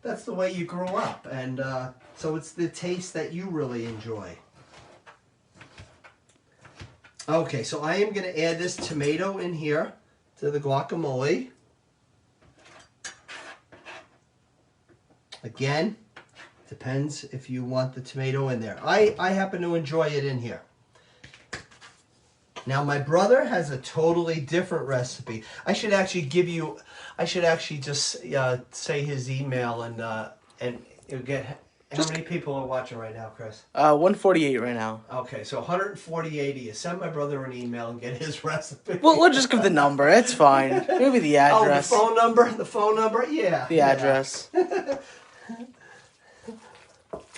that's the way you grew up, and so it's the taste that you really enjoy. Okay, so I am going to add this tomato in here to the guacamole. Again, depends if you want the tomato in there. I happen to enjoy it in here. Now my brother has a totally different recipe. I should actually just say his email and you'll get. How many people are watching right now, Chris? 148 right now. Okay, so 148 of you. Send my brother an email and get his recipe. We'll just give the number. It's fine. Maybe the address. Oh, the phone number? The phone number? Yeah. The address.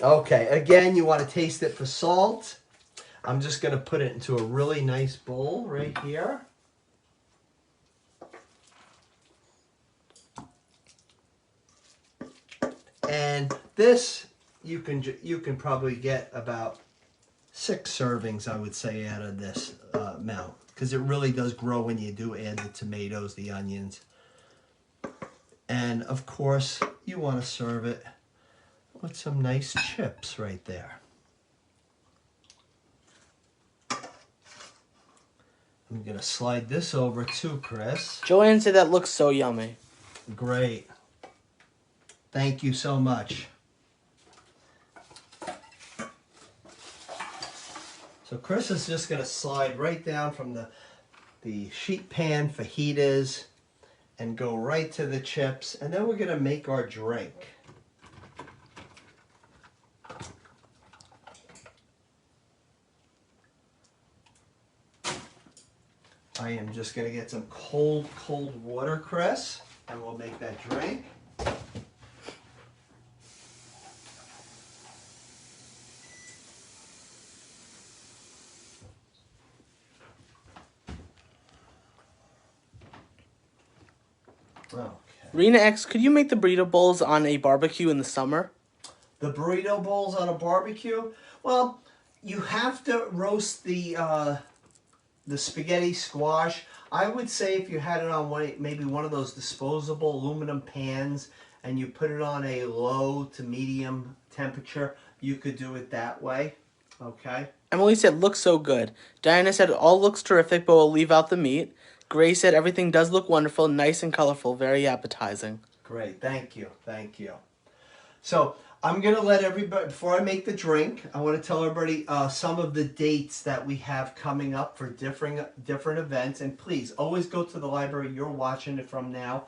Okay, again, you want to taste it for salt. I'm just going to put it into a really nice bowl right here. And this, you can probably get about 6 servings, I would say, out of this amount. Because it really does grow when you do add the tomatoes, the onions. And, of course, you want to serve it with some nice chips right there. I'm going to slide this over too, Chris. Joanne said that looks so yummy. Great. Thank you so much. So Chris is just going to slide right down from the sheet pan fajitas and go right to the chips. And then we're going to make our drink. I am just going to get some cold water, Chris, and we'll make that drink. Okay. Rena X, could you make the burrito bowls on a barbecue in the summer? The burrito bowls on a barbecue? Well, you have to roast the spaghetti squash. I would say if you had it on maybe one of those disposable aluminum pans and you put it on a low to medium temperature, you could do it that way. Okay? Emily said, looks so good. Diana said, all looks terrific, but we'll leave out the meat. Gray said everything does look wonderful, nice and colorful, very appetizing. Great, thank you, thank you. So I'm gonna let everybody, before I make the drink, I want to tell everybody some of the dates that we have coming up for different events. And please, always go to the library you're watching it from now,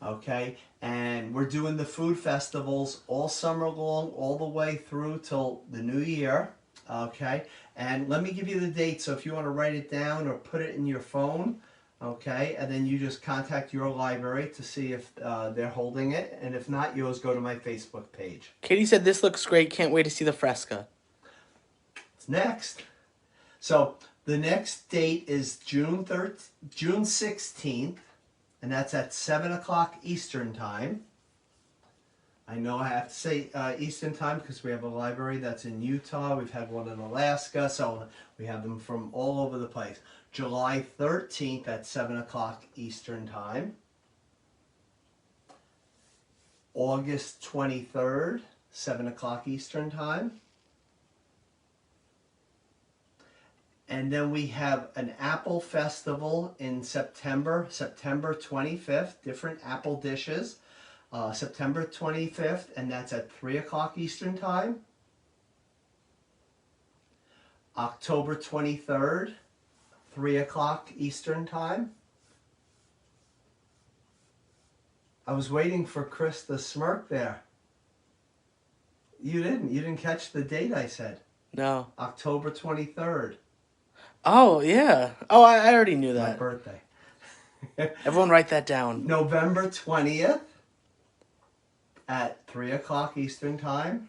okay? And we're doing the food festivals all summer long, all the way through till the new year, okay? And let me give you the date, so if you want to write it down or put it in your phone, okay, and then you just contact your library to see if they're holding it, and if not, you always go to my Facebook page. Katie said this looks great, can't wait to see the Fresca. It's next. So the next date is June 16th, and that's at 7 o'clock Eastern Time. I know I have to say Eastern Time because we have a library that's in Utah, we've had one in Alaska, so we have them from all over the place. July 13th at 7 o'clock Eastern Time. August 23rd, 7 o'clock Eastern Time. And then we have an apple festival in September 25th, different apple dishes. September 25th, and that's at 3 o'clock Eastern Time. October 23rd, 3 o'clock Eastern Time. I was waiting for Chris to smirk there. You didn't catch the date I said. No. October 23rd. Oh, yeah. Oh, I already knew that. My birthday. Everyone write that down. November 20th at 3 o'clock Eastern Time.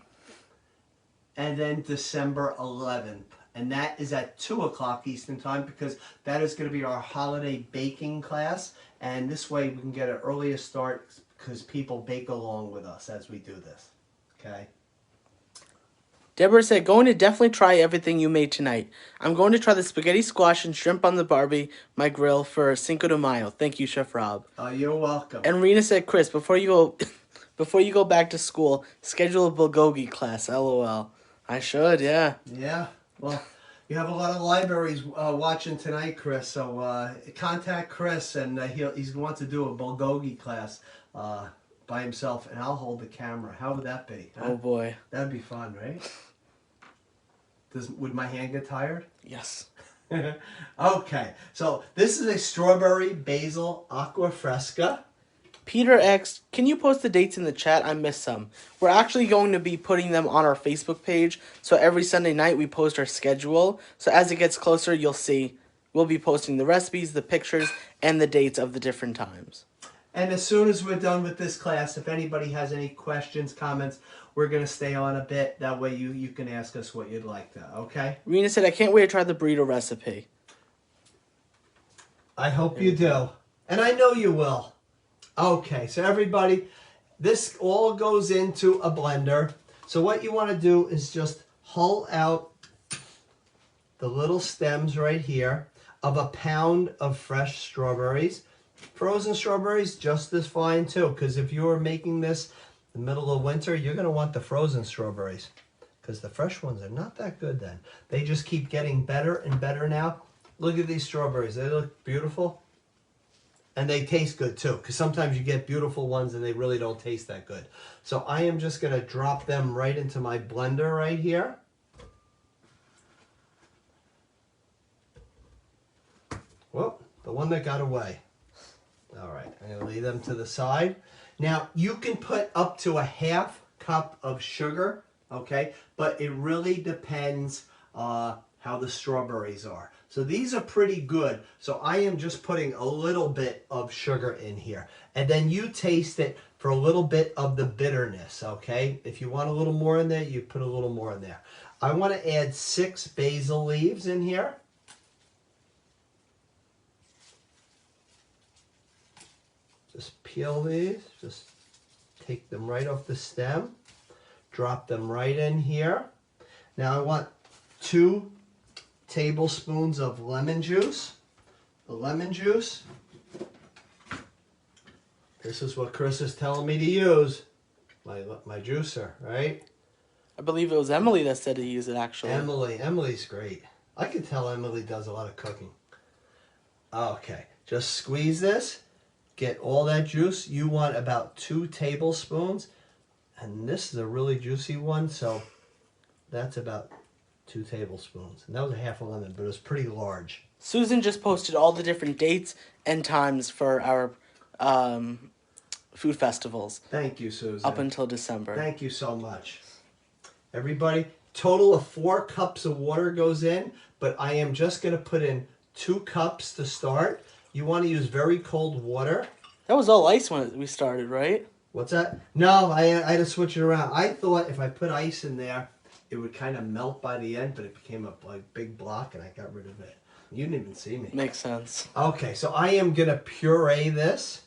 And then December 11th. And that is at 2 o'clock Eastern Time because that is going to be our holiday baking class. And this way we can get an earlier start because people bake along with us as we do this. Okay? Deborah said, going to definitely try everything you made tonight. I'm going to try the spaghetti squash and shrimp on the Barbie, my grill, for Cinco de Mayo. Thank you, Chef Rob. You're welcome. And Rena said, Chris, before you go back to school, schedule a bulgogi class. LOL. I should, yeah. Yeah. Well, you have a lot of libraries watching tonight, Chris. So contact Chris, and he's going to do a bulgogi class by himself, and I'll hold the camera. How would that be? Huh? Oh boy, that'd be fun, right? Would my hand get tired? Yes. Okay, so this is a strawberry basil aqua fresca. Peter asked, can you post the dates in the chat? I missed some. We're actually going to be putting them on our Facebook page. So every Sunday night we post our schedule. So as it gets closer, you'll see we'll be posting the recipes, the pictures, and the dates of the different times. And as soon as we're done with this class, if anybody has any questions, comments, we're going to stay on a bit. That way you can ask us what you'd like to, okay? Rena said, I can't wait to try the burrito recipe. I hope you do. And I know you will. Okay, so everybody, this all goes into a blender. So what you want to do is just hull out the little stems right here of a pound of fresh strawberries. Frozen strawberries, just as fine too, because if you were making this in the middle of winter, you're going to want the frozen strawberries, because the fresh ones are not that good then. They just keep getting better and better now. Look at these strawberries. They look beautiful. And they taste good too, because sometimes you get beautiful ones and they really don't taste that good. So I am just going to drop them right into my blender right here. Whoop, the one that got away. All right, I'm going to leave them to the side. Now, you can put up to a half cup of sugar, okay? But it really depends how the strawberries are. So these are pretty good. So I am just putting a little bit of sugar in here. And then you taste it for a little bit of the bitterness, okay? If you want a little more in there, you put a little more in there. I want to add 6 basil leaves in here. Just peel these, just take them right off the stem, drop them right in here. Now I want 2 tablespoons of lemon juice. The lemon juice, this is what Chris is telling me to use, my juicer, right? I believe it was Emily that said to use it, actually. Emily's great. I can tell Emily does a lot of cooking. Okay, Just squeeze this, get all that juice. You want about 2 tablespoons. And this is a really juicy one, so that's about 2 tablespoons. And that was a half a lemon, but it was pretty large. Susan just posted all the different dates and times for our food festivals. Thank you, Susan. Up until December. Thank you so much. Everybody, total of 4 cups of water goes in, but I am just going to put in 2 cups to start. You want to use very cold water. That was all ice when we started, right? What's that? No, I had to switch it around. I thought if I put ice in there, it would kind of melt by the end, but it became a big block, and I got rid of it. You didn't even see me. Makes sense. Okay, so I am going to puree this.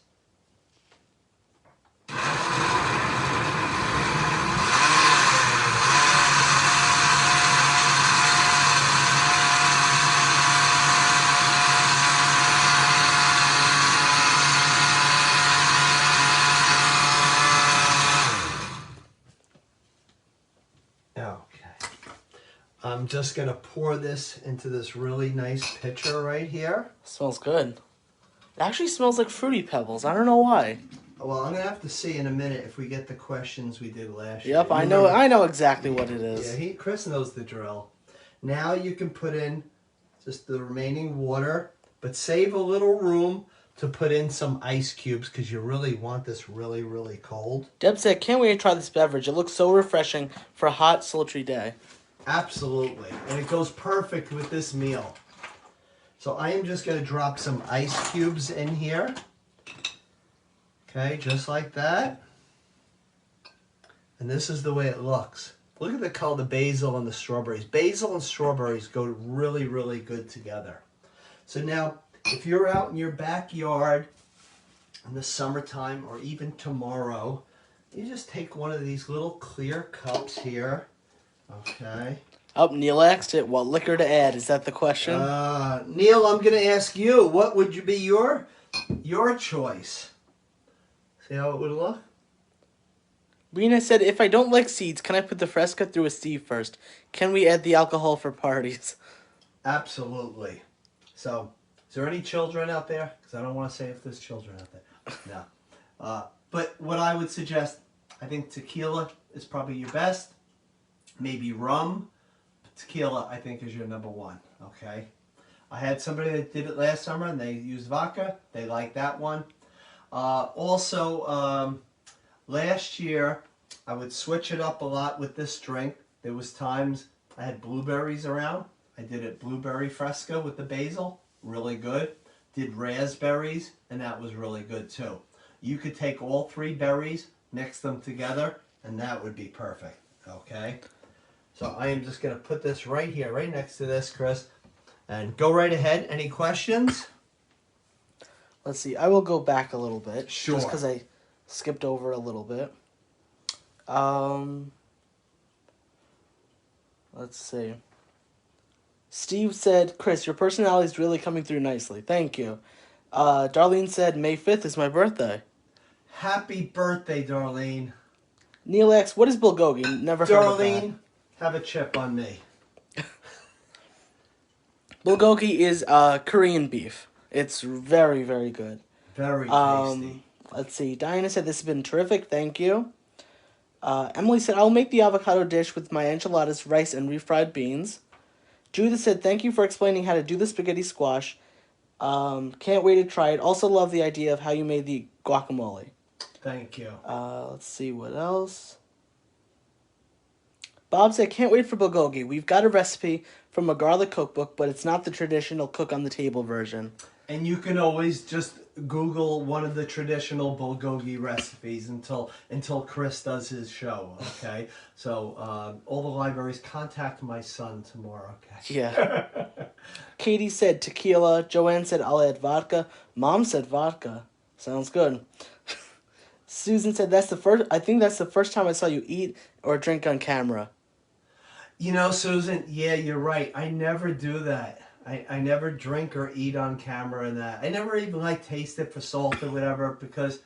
I'm just going to pour this into this really nice pitcher right here. Smells good. It actually smells like Fruity Pebbles. I don't know why. Well, I'm going to have to see in a minute if we get the questions we did last year. Yep, I know exactly what it is. Yeah, Chris knows the drill. Now you can put in just the remaining water, but save a little room to put in some ice cubes because you really want this really, really cold. Deb said, can't wait to try this beverage. It looks so refreshing for a hot, sultry day. Absolutely. And it goes perfect with this meal. So I am just going to drop some ice cubes in here. Okay, just like that. And this is the way it looks. Look at the color, the basil and the strawberries. Basil and strawberries go really, really good together. So now, if you're out in your backyard in the summertime or even tomorrow, you just take one of these little clear cups here. Okay. Oh, Neil asked it. What liquor to add? Is that the question? Neil, I'm going to ask you. What would you be your choice? See how it would look? Rena said, if I don't like seeds, can I put the Fresca through a sieve first? Can we add the alcohol for parties? Absolutely. So, is there any children out there? Because I don't want to say if there's children out there. No. But what I would suggest, I think tequila is probably your best. Maybe rum. Tequila, I think, is your number one. Okay. I had somebody that did it last summer, and they used vodka. They liked that one. Also, last year, I would switch it up a lot with this drink. There was times I had blueberries around. I did it blueberry Fresca with the basil. Really good. Did raspberries, and that was really good too. You could take all 3 berries, mix them together, and that would be perfect. Okay. So I am just going to put this right here, right next to this, Chris. And go right ahead. Any questions? Let's see. I will go back a little bit. Sure. Just because I skipped over a little bit. Let's see. Steve said, Chris, your personality is really coming through nicely. Thank you. Darlene said, May 5th is my birthday. Happy birthday, Darlene. Neil X, what is bulgogi? Never heard of that. Darlene, have a chip on me. Bulgogi is Korean beef. It's very, very good. Very tasty. Let's see. Diana said, this has been terrific. Thank you. Emily said, I'll make the avocado dish with my enchiladas, rice, and refried beans. Judith said, thank you for explaining how to do the spaghetti squash. Can't wait to try it. Also love the idea of how you made the guacamole. Thank you. Let's see what else. Bob said, can't wait for bulgogi. We've got a recipe from a garlic cookbook, but it's not the traditional cook on the table version. And you can always just Google one of the traditional bulgogi recipes until Chris does his show, okay? So all the libraries, contact my son tomorrow, okay? Yeah. Katie said tequila. Joanne said, I'll add vodka. Mom said vodka. Sounds good. Susan said, I think that's the first time I saw you eat or drink on camera. You know, Susan, yeah, you're right. I never do that. I never drink or eat on camera and that. I never even taste it for salt or whatever because,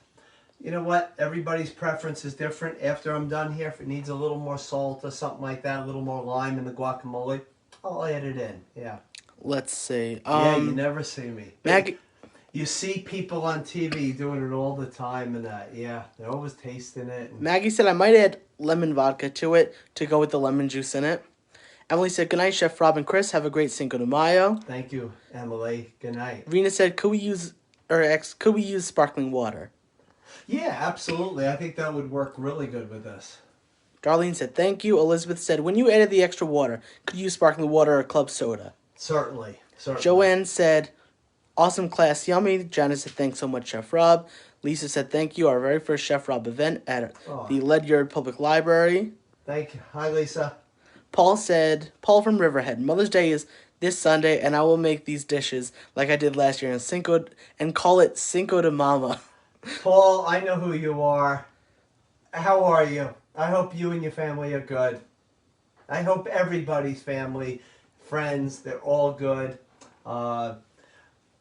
you know what? Everybody's preference is different. After I'm done here, if it needs a little more salt or something like that, a little more lime in the guacamole, I'll add it in. Yeah. Let's see. Yeah, you never see me. Maggie. You see people on TV doing it all the time and that. Yeah, they're always tasting it. And Maggie said I might add lemon vodka to it to go with the lemon juice in it. Emily said, good night, Chef Rob and Chris. Have a great Cinco de Mayo. thank you, Emily. Good night. Rena said, could we use sparkling water? Yeah, absolutely. I think that would work really good with this. Darlene said, thank you. Elizabeth said, when you added the extra water, could you use sparkling water or club soda? Certainly. Joanne said, awesome class, yummy. Janice said, thanks so much, Chef Rob. Lisa said, thank you. Our very first Chef Rob event at the Ledyard Public Library. Thank you. Hi, Lisa. Paul from Riverhead, Mother's Day is this Sunday, and I will make these dishes like I did last year and call it Cinco de Mama. Paul, I know who you are. How are you? I hope you and your family are good. I hope everybody's family, friends, they're all good. I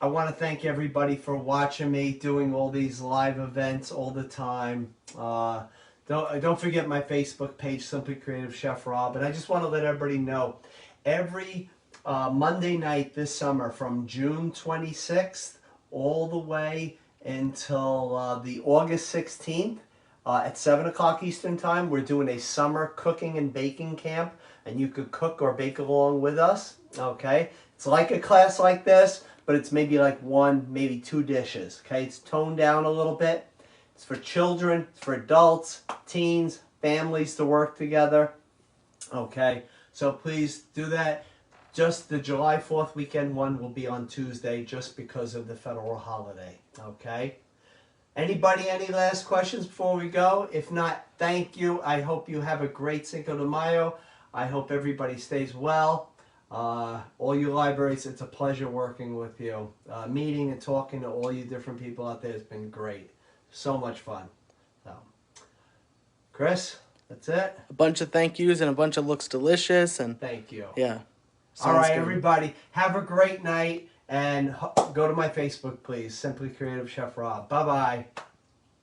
want to thank everybody for watching me doing all these live events all the time. Don't forget my Facebook page, Simply Creative Chef Rob. And I just want to let everybody know, every Monday night this summer from June 26th all the way until the August 16th at 7 o'clock Eastern Time, we're doing a summer cooking and baking camp. And you could cook or bake along with us, okay? It's like a class like this, but it's maybe like one, maybe two dishes, okay? It's toned down a little bit. It's for children, it's for adults, teens, families to work together, okay? So please do that. Just the July 4th weekend one will be on Tuesday just because of the federal holiday, okay? Anybody, any last questions before we go? If not, thank you. I hope you have a great Cinco de Mayo. I hope everybody stays well. All you libraries, it's a pleasure working with you. Meeting and talking to all you different people out there has been great. So much fun. So, Chris, that's it. A bunch of thank yous and a bunch of looks delicious. And thank you. Yeah. All right, good. everybody. Have a great night. And go to my Facebook, please. Simply Creative Chef Rob. Bye-bye.